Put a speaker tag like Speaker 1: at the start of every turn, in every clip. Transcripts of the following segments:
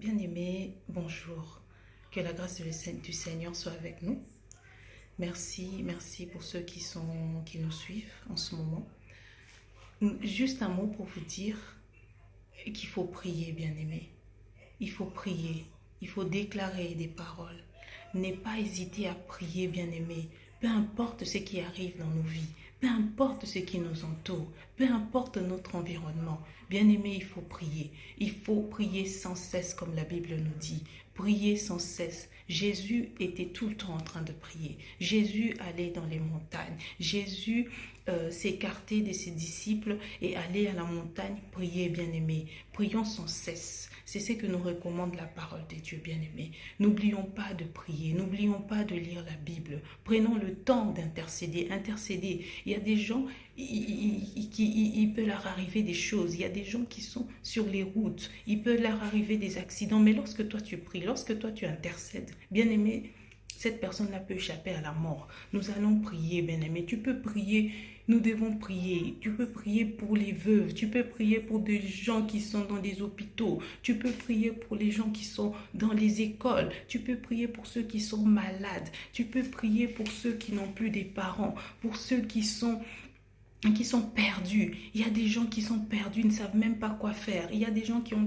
Speaker 1: Bien-aimés, bonjour. Que la grâce du Seigneur soit avec nous. Merci pour ceux qui nous suivent en ce moment. Juste un mot pour vous dire qu'il faut prier, bien-aimés. Il faut prier, il faut déclarer des paroles. N'aie pas hésité à prier, bien-aimés. Peu importe ce qui arrive dans nos vies, peu importe ce qui nous entoure, peu importe notre environnement. Bien-aimés, il faut prier. Il faut prier sans cesse, comme la Bible nous dit. Prier sans cesse. Jésus était tout le temps en train de prier. Jésus allait dans les montagnes. Jésus s'écartait de ses disciples et allait à la montagne prier, bien-aimés. Prions sans cesse. C'est ce que nous recommande la parole de Dieu, bien-aimés. N'oublions pas de prier. N'oublions pas de lire la Bible. Prenons le temps d'intercéder. Intercéder. Il y a des gens, il peut leur arriver des choses. Il y a des gens qui sont sur les routes. Il peut leur arriver des accidents. Mais lorsque toi tu pries, lorsque toi tu intercèdes, bien-aimé, cette personne-là peut échapper à la mort. Nous allons prier, bien-aimé. Tu peux prier. Nous devons prier. Tu peux prier pour les veuves. Tu peux prier pour des gens qui sont dans des hôpitaux. Tu peux prier pour les gens qui sont dans les écoles. Tu peux prier pour ceux qui sont malades. Tu peux prier pour ceux qui n'ont plus des parents. Pour ceux qui sont perdus. Il y a des gens qui sont perdus, ils ne savent même pas quoi faire. Il y a des gens qui ont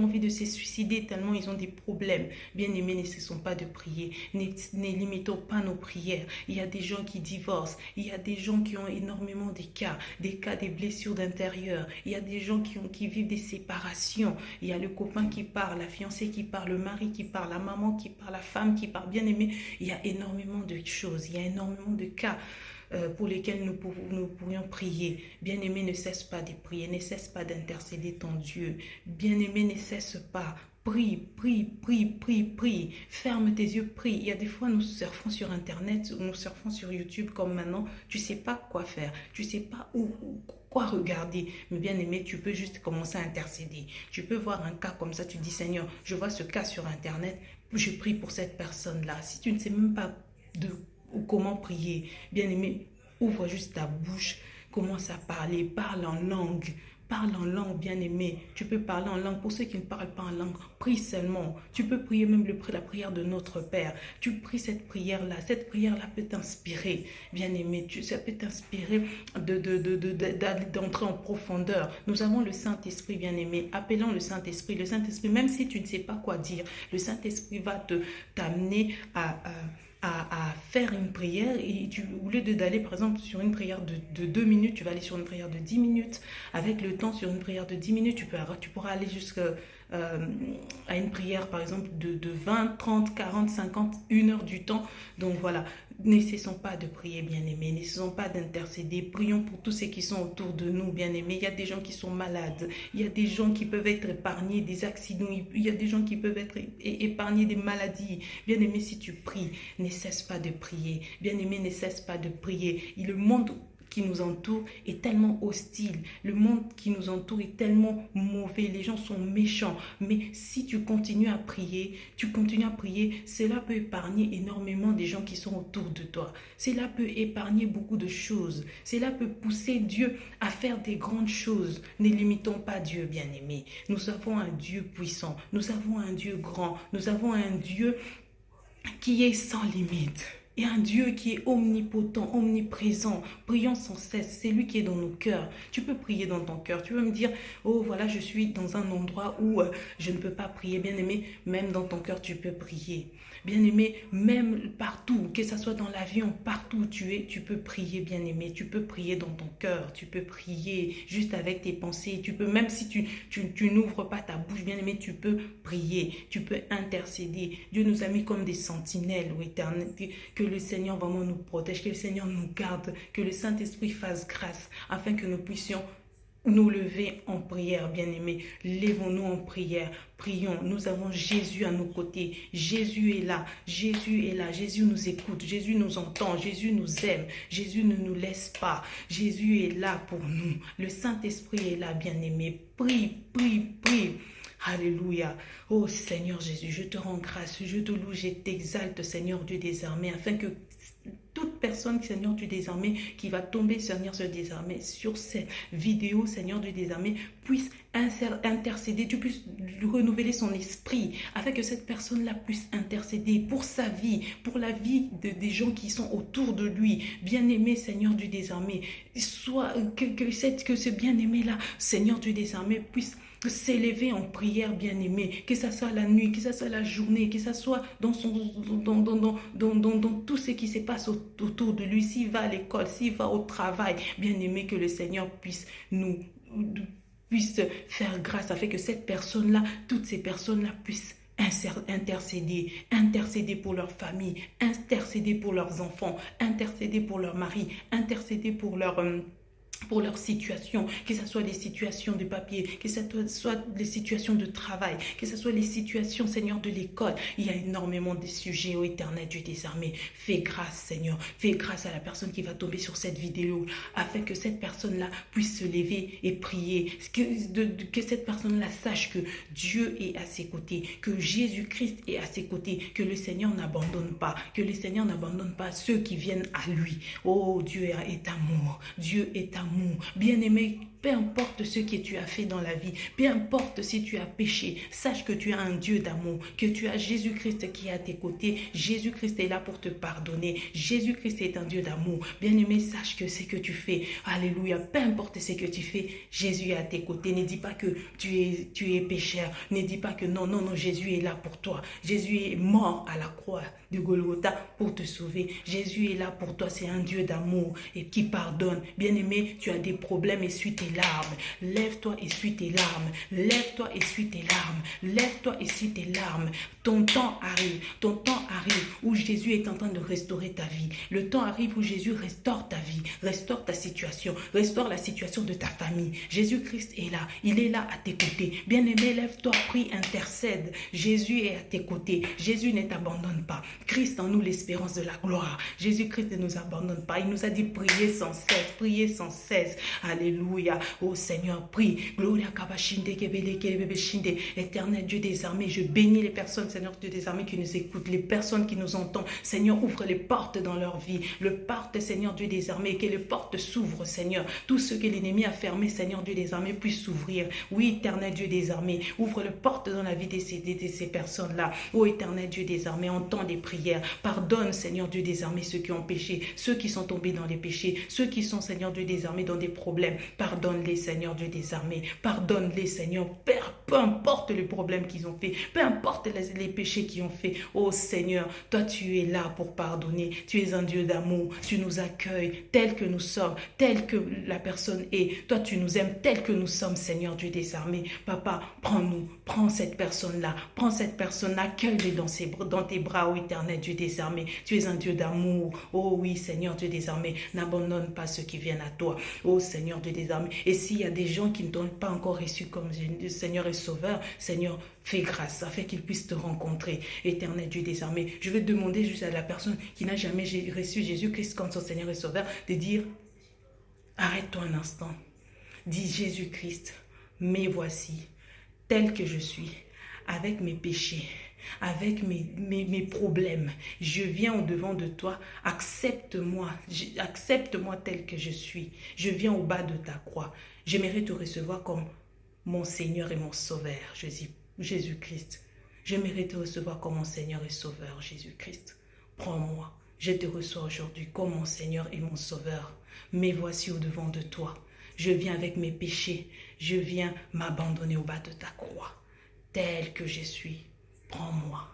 Speaker 1: envie de se suicider tellement ils ont des problèmes. Bien-aimés, ne cessons pas de prier. Ne limitons pas nos prières. Il y a des gens qui divorcent. Il y a des gens qui ont énormément des cas des blessures d'intérieur. Il y a des gens qui vivent des séparations. Il y a le copain qui part, la fiancée qui part, le mari qui part, la maman qui part, la femme qui part. Bien-aimés, il y a énormément de choses. Il y a énormément de cas pour lesquels nous pourrions prier. Bien-aimé, ne cesse pas de prier, ne cesse pas d'intercéder ton Dieu. Bien-aimé, ne cesse pas. Prie. Ferme tes yeux, prie. Il y a des fois, nous surfons sur Internet, nous surfons sur YouTube comme maintenant. Tu ne sais pas quoi faire. Tu ne sais pas quoi regarder. Mais bien aimé, tu peux juste commencer à intercéder. Tu peux voir un cas comme ça, tu dis, Seigneur, je vois ce cas sur Internet, je prie pour cette personne-là. Si tu ne sais même pas ou comment prier, bien aimé, ouvre juste ta bouche, commence à parler, parle en langue, bien aimé. Tu peux parler en langue. Pour ceux qui ne parlent pas en langue, prie seulement. Tu peux prier même la prière de notre Père. Tu pries cette prière-là. Cette prière-là peut t'inspirer, bien aimé. Ça peut t'inspirer d'entrer en profondeur. Nous avons le Saint-Esprit, bien aimé. Appelons le Saint-Esprit. Le Saint-Esprit, même si tu ne sais pas quoi dire, le Saint-Esprit va t'amener à faire une prière et au lieu d'aller par exemple sur une prière de 2 minutes, tu vas aller sur une prière de 10 minutes. Avec le temps, sur une prière de 10 minutes, tu pourras aller jusqu'à à une prière par exemple de 20, 30, 40, 50, 1 heure du temps. Donc voilà, ne cessons pas de prier, bien-aimés, ne cessons pas d'intercéder. Prions pour tous ceux qui sont autour de nous, bien-aimés. Il y a des gens qui sont malades, il y a des gens qui peuvent être épargnés des accidents, il y a des gens qui peuvent être épargnés des maladies. Bien-aimé, si tu pries, ne cesse pas de prier. Bien-aimé, ne cesse pas de prier. Et le monde qui nous entoure est tellement hostile. Le monde qui nous entoure est tellement mauvais. Les gens sont méchants. Mais si tu continues à prier, cela peut épargner énormément des gens qui sont autour de toi. Cela peut épargner beaucoup de choses. Cela peut pousser Dieu à faire des grandes choses. Ne limitons pas Dieu, bien-aimé. Nous avons un Dieu puissant. Nous avons un Dieu grand. Nous avons un Dieu qui est sans limite. Et un Dieu qui est omnipotent, omniprésent. Prions sans cesse. C'est lui qui est dans nos cœurs. Tu peux prier dans ton cœur. Tu peux me dire, oh voilà, je suis dans un endroit où je ne peux pas prier. Bien-aimé, même dans ton cœur, tu peux prier. Bien-aimé, même partout, que ce soit dans l'avion, partout où tu es, tu peux prier, bien-aimé. Tu peux prier dans ton cœur. Tu peux prier juste avec tes pensées. Tu peux, même si tu n'ouvres pas ta bouche, bien-aimé, tu peux prier. Tu peux intercéder. Dieu nous a mis comme des sentinelles, au éternel, que le Seigneur vraiment nous protège, que le Seigneur nous garde, que le Saint-Esprit fasse grâce afin que nous puissions nous lever en prière, bien-aimés. Lèvons-nous en prière. Prions. Nous avons Jésus à nos côtés. Jésus est là. Jésus est là. Jésus nous écoute. Jésus nous entend. Jésus nous aime. Jésus ne nous laisse pas. Jésus est là pour nous. Le Saint-Esprit est là, bien-aimés. Prie. Alléluia. Oh Seigneur Jésus, je te rends grâce, je te loue, je t'exalte, Seigneur Dieu des armées, afin que toute toute personne, Seigneur Dieu des armées, qui va tomber, Seigneur Dieu des armées, sur cette vidéo, Seigneur Dieu des armées, puisse intercéder, tu puisses renouveler son esprit, afin que cette personne-là puisse intercéder pour sa vie, pour la vie des gens qui sont autour de lui. Bien-aimé, Seigneur Dieu des armées, soit que ce bien-aimé-là, Seigneur Dieu des armées, puisse s'élever en prière, bien-aimé, que ça soit la nuit, que ça soit la journée, que ça soit dans tout ce qui se passe autour de lui, s'il va à l'école, s'il va au travail, bien-aimé, que le Seigneur puisse puisse faire grâce afin que cette personne-là, toutes ces personnes-là puissent intercéder pour leur famille, intercéder pour leurs enfants, intercéder pour leur mari, intercéder pour leur situation, que ce soit les situations de papier, que ce soit les situations de travail, que ce soit les situations, Seigneur, de l'école. Il y a énormément de sujets, ô Éternel Dieu des armées. Fais grâce, Seigneur. Fais grâce à la personne qui va tomber sur cette vidéo, afin que cette personne-là puisse se lever et prier. Que cette personne-là sache que Dieu est à ses côtés, que Jésus-Christ est à ses côtés, que le Seigneur n'abandonne pas, que le Seigneur n'abandonne pas ceux qui viennent à lui. Oh, Dieu est amour. Dieu est amour. Bien-aimé, peu importe ce que tu as fait dans la vie, peu importe si tu as péché, sache que tu as un Dieu d'amour, que tu as Jésus-Christ qui est à tes côtés. Jésus-Christ est là pour te pardonner. Jésus-Christ est un Dieu d'amour. Bien-aimé, sache que ce que tu fais, alléluia, peu importe ce que tu fais, Jésus est à tes côtés. Ne dis pas que tu es pécheur. Ne dis pas que non, Jésus est là pour toi. Jésus est mort à la croix de Golgotha pour te sauver. Jésus est là pour toi. C'est un Dieu d'amour et qui pardonne. Bien-aimé, tu as des problèmes, essuie tes larmes. Lève-toi, essuie tes larmes. Lève-toi, essuie tes larmes. Lève-toi, essuie tes larmes. Ton temps arrive où Jésus est en train de restaurer ta vie. Le temps arrive où Jésus restaure ta vie, restaure ta situation, restaure la situation de ta famille. Jésus-Christ est là, il est là à tes côtés. Bien-aimé, lève-toi, prie, intercède. Jésus est à tes côtés. Jésus ne t'abandonne pas. Christ en nous l'espérance de la gloire. Jésus-Christ ne nous abandonne pas. Il nous a dit prier sans cesse, prier sans cesse. Alléluia. Oh Seigneur, prie. Gloria kabashinde kebele kebebe shinde. Éternel Dieu des armées, je bénis les personnes, Seigneur Dieu des armées, qui nous écoutent, les personnes qui nous entendent. Seigneur, ouvre les portes dans leur vie. Le porte, Seigneur Dieu des armées, que les portes s'ouvrent, Seigneur. Tout ce que l'ennemi a fermé, Seigneur Dieu des armées, puisse s'ouvrir. Oui, éternel Dieu des armées, ouvre les portes dans la vie de ces personnes-là. Oh, éternel Dieu des armées, entends les prières. Pardonne, Seigneur Dieu des armées, ceux qui ont péché, ceux qui sont tombés dans les péchés, ceux qui sont, Seigneur Dieu des armées, dans des problèmes. Pardonne-les, Seigneur Dieu des armées. Pardonne-les, Seigneur. Peu importe le problème qu'ils ont fait, peu importe les péchés qu'ils ont fait. Oh Seigneur, toi tu es là pour pardonner. Tu es un Dieu d'amour. Tu nous accueilles tel que nous sommes, tel que la personne est. Toi tu nous aimes tel que nous sommes, Seigneur Dieu des armées. Papa, prends-nous, prends cette personne-là, accueille-les dans tes bras, ô éternel Dieu des armées. Tu es un Dieu d'amour. Oh oui, Seigneur Dieu des armées, n'abandonne pas ceux qui viennent à toi. Oh Seigneur Dieu des armées. Et s'il y a des gens qui ne t'ont pas encore reçu comme Seigneur et Sauveur, Seigneur, fais grâce afin qu'ils puissent te rencontrer. Éternel Dieu des armées, je vais demander juste à la personne qui n'a jamais reçu Jésus-Christ comme son Seigneur et Sauveur de dire, arrête-toi un instant. Dis, Jésus-Christ, me voici, tel que je suis, avec mes péchés, avec mes problèmes. Je viens au-devant de toi, accepte-moi tel que je suis. Je viens au bas de ta croix. J'aimerais te recevoir comme mon Seigneur et mon Sauveur, Jésus-Christ. J'aimerais te recevoir comme mon Seigneur et Sauveur, Jésus-Christ. Prends-moi, je te reçois aujourd'hui comme mon Seigneur et mon Sauveur. Me voici au-devant de toi. Je viens avec mes péchés. Je viens m'abandonner au bas de ta croix. Tel que je suis, prends-moi.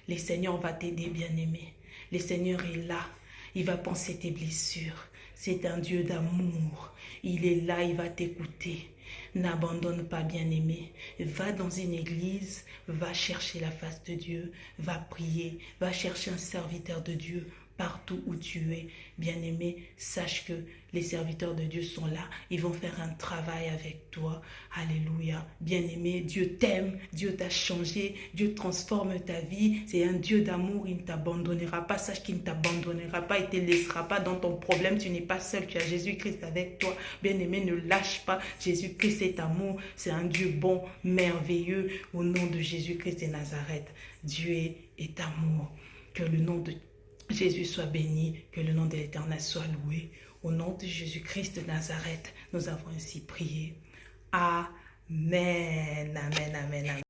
Speaker 1: Le Seigneur va t'aider, bien-aimé. Le Seigneur est là. Il va penser tes blessures. C'est un Dieu d'amour. Il est là, il va t'écouter. N'abandonne pas, bien-aimé. Va dans une église, va chercher la face de Dieu, va prier, va chercher un serviteur de Dieu. Partout où tu es, bien-aimé, sache que les serviteurs de Dieu sont là. Ils vont faire un travail avec toi. Alléluia. Bien-aimé, Dieu t'aime, Dieu t'a changé, Dieu transforme ta vie. C'est un Dieu d'amour, il ne t'abandonnera pas. Sache qu'il ne t'abandonnera pas, il ne te laissera pas dans ton problème. Tu n'es pas seul, tu as Jésus-Christ avec toi. Bien-aimé, ne lâche pas. Jésus-Christ est amour, c'est un Dieu bon, merveilleux. Au nom de Jésus-Christ de Nazareth, Dieu est amour. Que le nom de Jésus soit béni, que le nom de l'Éternel soit loué. Au nom de Jésus-Christ de Nazareth, nous avons ainsi prié. Amen, amen, amen, amen.